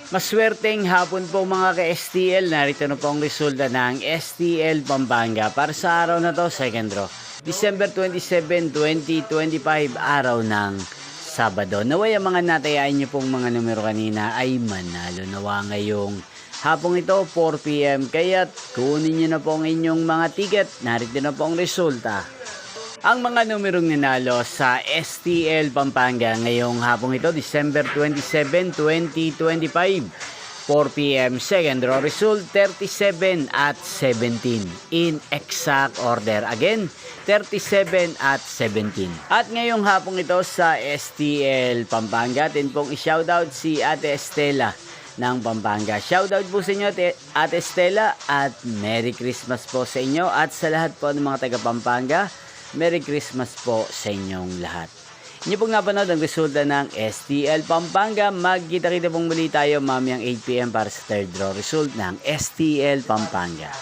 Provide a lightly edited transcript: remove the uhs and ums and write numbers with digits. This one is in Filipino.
Maswerteng hapon po mga ka-STL. Narito na po ang resulta ng STL Pampanga para sa araw na to, second draw. December 27, 2025, araw ng Sabado. Naway ang mga natayain niyo pong mga numero kanina ay manalo nawa ngayong hapong ito, 4 PM. Kaya't kunin niyo na po ang inyong mga ticket. Narito na po ang resulta. Ang mga numerong nanalo sa STL Pampanga ngayong hapong ito, December 27, 2025, 4 PM, second draw result, 37 at 17 in exact order. Again, 37 at 17. At ngayong hapong ito sa STL Pampanga, atin pong i-shoutout si Ate Estela ng Pampanga. Shoutout po sa inyo, Ate Estela, at Merry Christmas po sa inyo at sa lahat po ng mga taga Pampanga. Merry Christmas po sa inyong lahat. Inyo pong napanood ang resulta ng STL Pampanga. Magkita-kita pong muli tayo mamayang 8 PM para sa third draw result ng STL Pampanga.